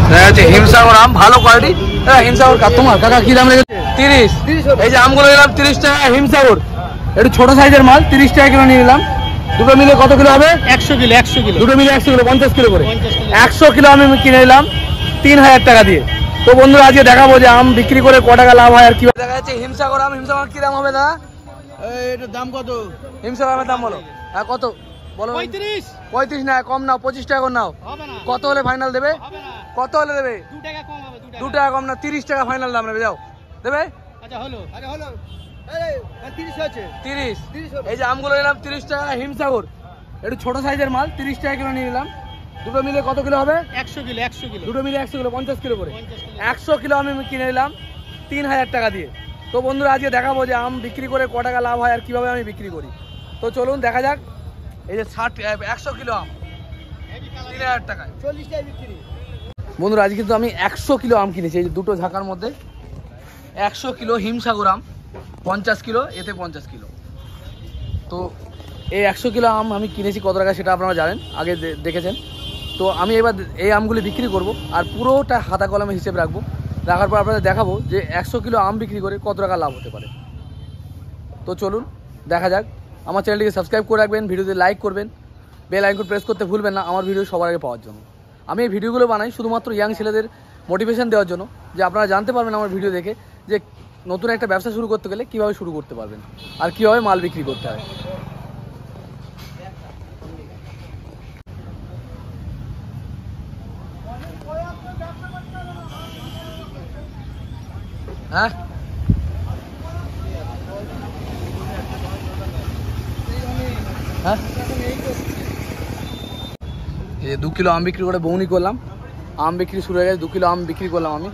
হিমসাগর আম ভালো কোয়ালিটি। হিমসাগর তোমার কাকা কি দাম লেগেছে? 30। এই যে আমগুলো নিলাম 30 টাকা হিমসাগর, একটু ছোট সাইজের মাল 30 টাকা কিলো নিয়ে নিলাম। দুটো মিলে কত কিলো হবে? 100 কিলো। 100 কিলো, দুটো মিলে 100 কিলো, 50 কিলো করে। 100 কিলো আমি কিনে নিলাম 3000 টাকা দিয়ে। তো বন্ধুরা আজকে দেখাবো যে আম বিক্রি করে ক টাকা লাভ হয় আর কি। দেখা যাচ্ছে হিমসাগর আম। হিমসাগর কি দাম হবে দাদা? এটার দাম কত? হিমসাগর আমের দাম বলো। হ্যাঁ কত বলো? 35। 35 না, কম নাও, 25 টাকা করে নাও। হবে না। কত হলে ফাইনাল দেবে? হবে না। কত হলে দেবে? 2 টাকা কম হবে। 2 টাকা কম না, 30 টাকা ফাইনাল দাম নেবে। যাও দেবে। আচ্ছা হলো। আরে হলো। আরে 30 আছে। 30। এই যে আমগুলো নিলাম 30 টাকা হিমসাগর, একটু ছোট সাইজের মাল 30 টাকা কিলো নিয়ে নিলাম। দুটো মিলে কত কিলো হবে? 100 কিলো। 100 কিলো, দুটো মিলে 100 কিলো, 50 কিলো করে। 100 কিলো আমি কিনে নিলাম 3000 টাকা দিয়ে। তো বন্ধুরা আজকে দেখাবো যে আম বিক্রি করে ক টাকা লাভ হয় আর কিভাবে আমি বিক্রি করি। তো চলুন দেখা যাক। এই যে 100 কিলো আম 3000 টাকায় 40 টাকা বিক্রি। বন্ধুরা আজকে কিন্তু আমি 100 কিলো আম কিনেছি। এই যে দুটো ঝাঁকার মধ্যে 100 কিলো হিমসাগর আম, 50 কিলো, এতে 50 কিলো। তো এই 100 কিলো আম আমি কিনেছি কত টাকা সেটা আপনারা জানেন, আগে দেখেছেন। তো আমি এবার এই আমগুলি বিক্রি করব আর পুরোটা হাতা কলমে হিসেব রাখবো। রাখার পর আপনাদের দেখাবো যে 100 কিলো আম বিক্রি করে কত টাকা লাভ হতে পারে। তো চলুন দেখা যাক। আমার চ্যানেলটিকে সাবস্ক্রাইব করে রাখবেন, ভিডিওতে লাইক করবেন, বেল আইকন প্রেস করতে ভুলবেন না আমার ভিডিও সবার আগে পাওয়ার জন্য। আমি এই ভিডিওগুলো বানাই শুধুমাত্র ইয়াং ছেলেদের মোটিভেশন দেওয়ার জন্য, যে আপনারা জানতে পারবেন আমার ভিডিও দেখে যে নতুন একটা ব্যবসা শুরু করতে গেলে কীভাবে শুরু করতে পারবেন আর কীভাবে মাল বিক্রি করতে হয়। হ্যাঁ হ্যাঁ এই 2 কিলো আম বিক্রি করে বউনি করলাম। আম বিক্রি শুরু হয়ে গেছে, 2 কিলো আম বিক্রি করলাম আমি।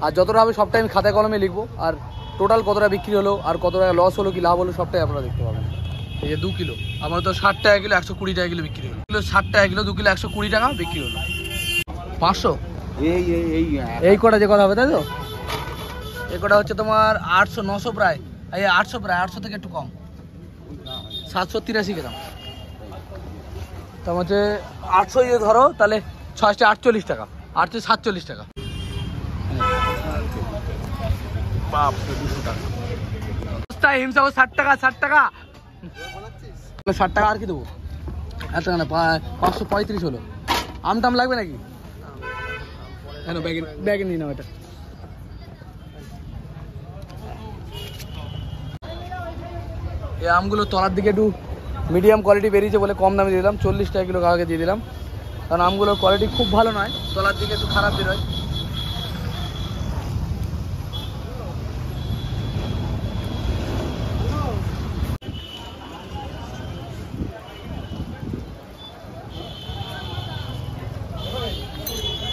আর যতটা হবে সবটাই আমি খাতায় কলমে লিখবো, আর টোটাল কতটা বিক্রি হলো আর কত টাকা লস হলো কি লাভ হলো সবটাই আপনারা দেখতে পাবেন। এই যে 2 কিলো আমার তো 60 টাকা কিলো, 120 টাকা কিলো বিক্রি হলো। কিলো 60 টাকা কিলো, 2 কিলো 120 টাকা বিক্রি হলো। 500 এই কটা যে কথা হবে তাই তো? এই কটা হচ্ছে তোমার 800 900 প্রায়, এই 800 প্রায়, 800 থেকে একটু কম, 783 গ্রাম। তার মধ্যে 800 যদি ধরো তাহলে 6 48 টাকা, 847 টাকা। বাপরে 200 টাকা সস্তায় হিমসাগর। 60 টাকা, 60 টাকা, 60 টাকা। আর কি দেবো? এত না, 535 হলো। আম টাম লাগবে নাকি? কেন ব্যাগে নিয়ে নাও এটা। এই আমগুলো তলার দিকে একটু মিডিয়াম কোয়ালিটি বেরিয়েছে বলে কম দামে দিয়ে দিলাম, 40 টাকা কিলো কাকাকে দিয়ে দিলাম। কারণ আমগুলোর কোয়ালিটি খুব ভালো নয়, তলার দিকে একটু খারাপ বেরোয়।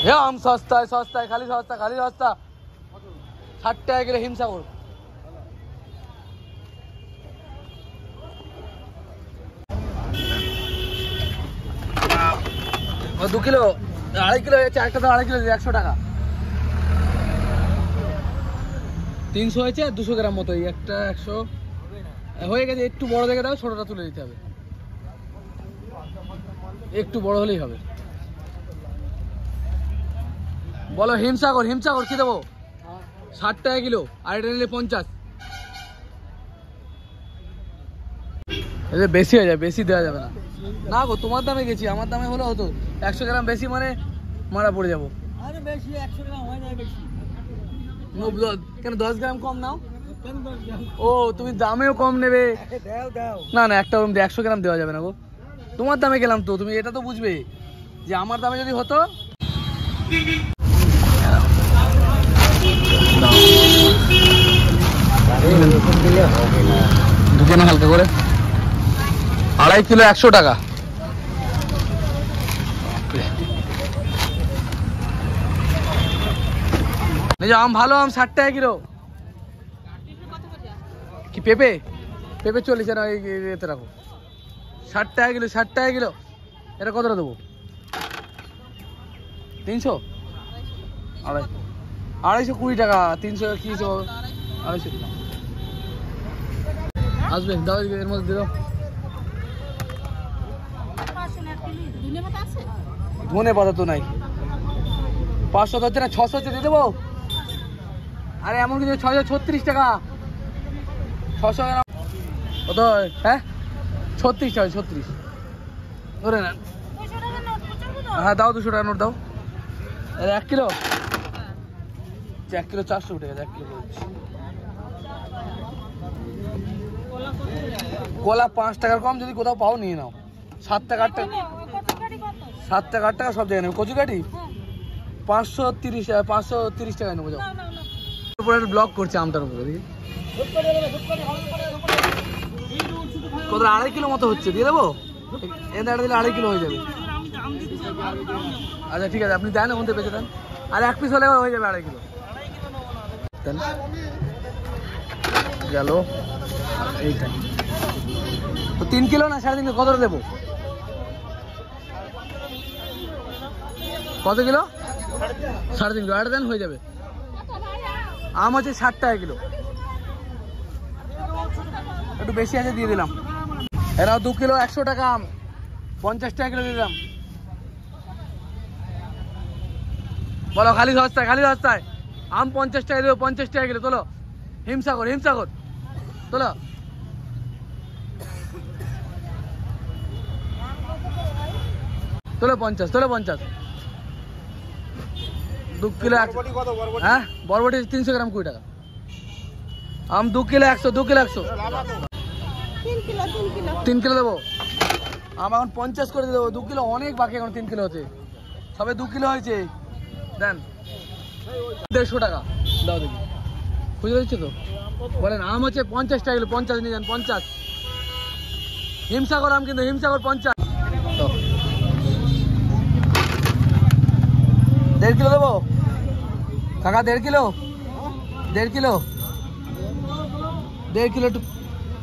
হ্যাঁ আম সস্তায় সস্তায়, খালি সস্তা, খালি সস্তা। 60 টাকা কিলো হিমসাগর। ও 2 কিলো, 2.5 কিলো হয়েছে, একটা তো 2.5 কিলো 100 টাকা। 300 হয়েছে, 200 গ্রাম মতো। এই একটা 100 হয়ে গেছে। একটু বড় দেখে দাও, ছোটটা তুলে দিতে হবে। একটু বড় হলেই হবে। বলো হিমসাগর, হিমসাগর কি দেবো? 60 টাকা কিলো, আর এটা নিলে 50। বেশি হয়ে যায়, বেশি দেওয়া যাবে না। না গো, তোমার দামে গেছি, আমার দামে হলে হতো। 100 গ্রাম বেশি মানে মারা পড়ে যাবো। আরে বেশি 100 গ্রাম হয় না বেশি। কেন 10 গ্রাম কম নাও? ও তুমি দামেও কম নেবে? না না, একটা 100 গ্রাম দেওয়া যাবে না গো। তোমার দামে গেলাম তো, তুমি এটা তো বুঝবে যে আমার দামে যদি হতো। ঢুকে না হালকা করে। 2.5 কিলো 100 টাকা। আম ভালো আম 60 টাকা কিলো। কি পেঁপে? পেঁপে 40 না, এতে রাখো। 60 টাকা কিলো, 60 টাকা কিলো। এটা কতটা দেবো? 300, 250 টাকা। 300 কি 250 আসবে। দাও এর মধ্যে দাও। ধনে পাতা তো নাই। 500 হচ্ছে না, 600 হচ্ছে, দিয়ে দেবো। আরে এমন কিছু, 636 টাকা। 600 গ্রাম কত? হ্যাঁ 36 টাকা, 36 ধরে নেন। হ্যাঁ দাও, 200 টাকা নোট দাও। 1 কিলো, 1 কিলো 400 উঠে গেছে। 1 কিলো কলা 5 টাকার কম যদি কোথাও পাও নিয়ে নাও। 7 টাকা 8 টাকা, 7 টাকা 8 টাকা সব জায়গায় নেবে। কচু কাটি 530 টাকায় নেবো। যাও উপরে একটা ব্লক করছে আমটার উপরে, দেখি কত, 2.5 কিলো মতো হচ্ছে। দিয়ে দেবো, এনে একটা দিলে 2.5 কিলো হয়ে যাবে। আচ্ছা ঠিক আছে, আপনি দেন, ওখান থেকে বেঁচে দেন। আর 1 পিস হলে হয়ে যাবে 2.5 কিলো। গেল এইটা তো 3 কিলো না 3.5 কিলো, কত দেবো? কত কিলো? 3.5 কিলো। আর দেন, হয়ে যাবে। আম হচ্ছে 60 টাকা কিলো, একটু বেশি আছে, দিয়ে দিলাম। এরাও 2 কিলো 100 টাকা আম, 50 টাকা কিলো দিয়ে দিলাম। বলো খালি সস্তায়, খালি সস্তায় আম 50 টাকা দেবো, 50 টাকা কিলো। তোলো হিমসাগর, হিমসাগর তোলো। তোলো 50, তোলো 50। 2 কিলো, হ্যাঁ বরবটি 300 গ্রাম 20 টাকা। আম 2 কিলো 100, 2 কিলো 100। 3 কিলো দেবো। আম এখন 50 করে দেবো। 2 কিলো অনেক বাকি, এখন 3 কিলো হচ্ছে, সবে 2 কিলো হয়েছে। দেন 150 টাকা দাও, দেখি বুঝতে দিচ্ছে তো। বলেন আম হচ্ছে 50 টাকা কিলো, 50 নিয়ে যান, 50। হিমসাগর আম কিন্তু, হিমসাগর 50। 1.5 কিলো দেবো কাকা, 1.5 কিলো, 1.5 কিলো, 1.5 কিলো একটু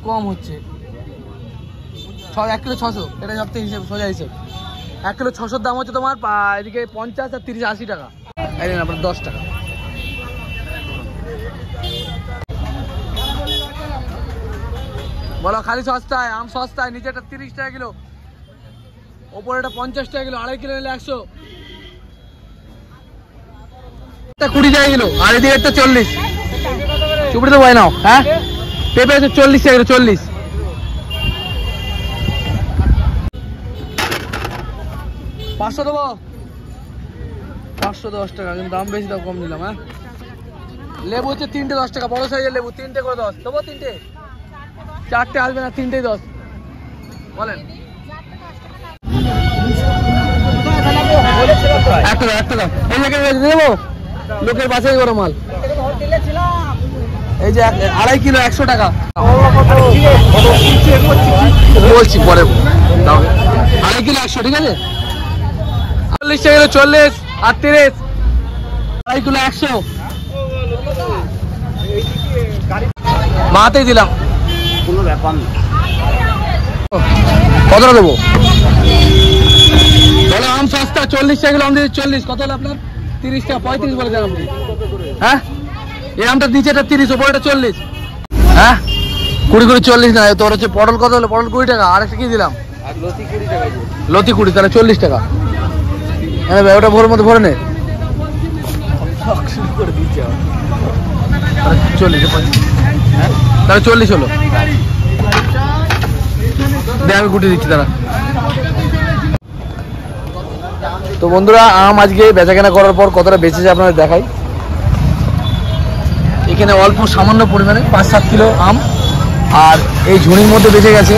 কম হচ্ছে। 1 কিলো 600, এটা সবথেকে হিসেব, সোজা হিসেব। 1 কিলো 600 দাম হচ্ছে তোমার এদিকে 50 আর 30 80 টাকা। এই নেন আপনার 10 টাকা। বলো খালি সস্তায়, আম সস্তায়। নিচেটা 30 টাকা কিলো, ওপরে এটা 50 টাকা কিলো। 2.5 কিলো নিলে 100, 20 টাকা কিলো। আর এদিকে একটা 40। চুপড়ি তো ভাই নাও। হ্যাঁ পেঁপে আছে 40 টাকা কিলো, 40। পাঁচশো দেবো, 510 টাকা, কিন্তু দাম বেশি, দাম কম নিলাম। হ্যাঁ লেবু হচ্ছে 3টে 10 টাকা, বড় সাইজের লেবু 3টে করে 10 দেবো। 3টে, 4টে আসবে না, 3টেই 10। বলেন 1 টাকা, 1 টাকা। এই জায়গায় দেবো, লোকের বাছাই করে মাল। এই যে 2.5 কিলো 100 টাকা বলছি, পরে দাও। 2.5 কিলো 100, ঠিক আছে। 40 টাকা কিলো, 40 আর 30। 2.5 কিলো 100, মাতেই দিলাম। কোনো ব্যাপার না। কতটা দেবো? বলো আম সস্তা, 40 টাকা কিলো আম দিয়েছি, 40। কত হলো আপনার? 30 টাকা, 35 বলে দেন আপনি। হ্যাঁ এই আমটা নিচেটা 30, ওপরেটা 40। হ্যাঁ 20 করে 40 না, তোর হচ্ছে পটল কত হলো? পটল 20 টাকা। আর একটা কি দিলাম? লতি 20, তাহলে 40 টাকা। হ্যাঁ ওটা ভোরের মধ্যে ভরে নে। 40, তাহলে 40 হলো। আমি গুটি দিচ্ছি তারা। তো বন্ধুরা, আম আজকে বেচাকেনা করার পর কতটা বেঁচেছে আপনাদের দেখাই। এখানে অল্প সামান্য পরিমাণে 5-7 কিলো আম, আর এই ঝুড়ির মধ্যে বেঁচে গেছে।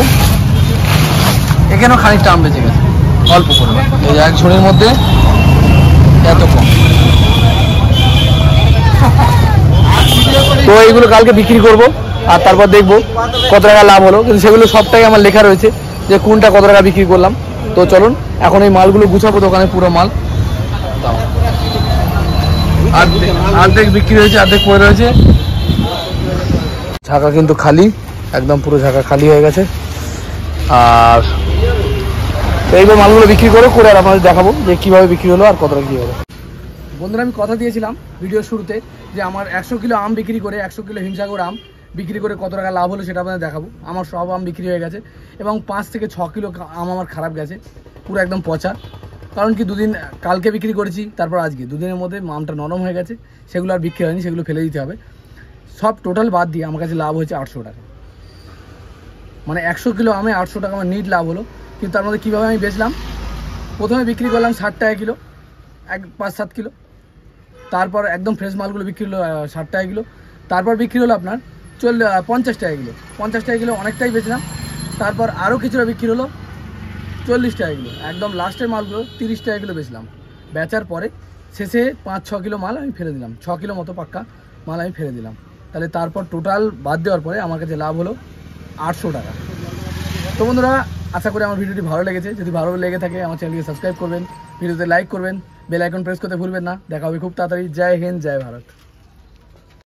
এখানেও খানিকটা আম বেঁচে গেছে, অল্প পরিমাণ। এই এক ঝুড়ির মধ্যে এত কম। তো এইগুলো কালকে বিক্রি করব, আর তারপর দেখবো কত টাকা লাভ হলো। কিন্তু সেগুলো সবটাই আমার লেখা রয়েছে যে কোনটা কত টাকা বিক্রি করলাম। তো চলুন এখন এই মালগুলো গুছাবো দোকানে, পুরো মাল। অর্ধেক বিক্রি হয়েছে, অর্ধেক পড়ে রয়েছে। ঝাঁকা কিন্তু খালি, একদম পুরো ঝাঁকা খালি হয়ে গেছে। আর এইবার মালগুলো বিক্রি করে আর আপনাদের দেখাবো যে কিভাবে বিক্রি হলো আর কতটা কি হলো। বন্ধুরা, আমি কথা দিয়েছিলাম ভিডিওর শুরুতে যে আমার 100 কিলো আম বিক্রি করে, 100 কিলো হিমসাগর আম বিক্রি করে কত টাকা লাভ হলো সেটা আপনাদের দেখাবো। আমার সব আম বিক্রি হয়ে গেছে এবং 5 থেকে 6 কিলো আম আমার খারাপ গেছে, পুরো একদম পচা। কারণ কি দুদিন কালকে বিক্রি করেছি, তারপর আজকে দুদিনের মধ্যে আমটা নরম হয়ে গেছে, সেগুলো আর বিক্রি হয়নি, সেগুলো ফেলে দিতে হবে। সব টোটাল বাদ দিয়ে আমার কাছে লাভ হয়েছে 800 টাকা। মানে 100 কিলো আমে 800 টাকা আমার নিট লাভ হলো। কিন্তু তার মধ্যে কীভাবে আমি বেচলাম, প্রথমে বিক্রি করলাম 60 টাকা কিলো, 5-7 কিলো। তারপর একদম ফ্রেশ মালগুলো বিক্রি হলো 60 টাকা কিলো। তারপর বিক্রি হলো আপনার 50 টাকা কিলো। 50 টাকা কিলো অনেকটাই বেচলাম। তারপর আরও কিছুটা বিক্রি হলো 40 টাকা কিলো। একদম লাস্টের মালগুলো 30 টাকা কিলো বেচলাম। বেচার পরে শেষে 5-6 কিলো মাল আমি ফেলে দিলাম, 6 কিলো মতো পাক্কা মাল আমি ফেলে দিলাম। তাহলে তারপর টোটাল বাদ দেওয়ার পরে আমার কাছে লাভ হলো 800 টাকা। তো বন্ধুরা, আশা করি আমার ভিডিওটি ভালো লেগেছে। যদি ভালো লেগে থাকে আমার চ্যানেলকে সাবস্ক্রাইব করবেন, ভিডিওতে লাইক করবেন, বেল আইকন প্রেস করতে ভুলবেন না। দেখা হবে খুব তাড়াতাড়ি। জয় হিন্দ, জয় ভারত।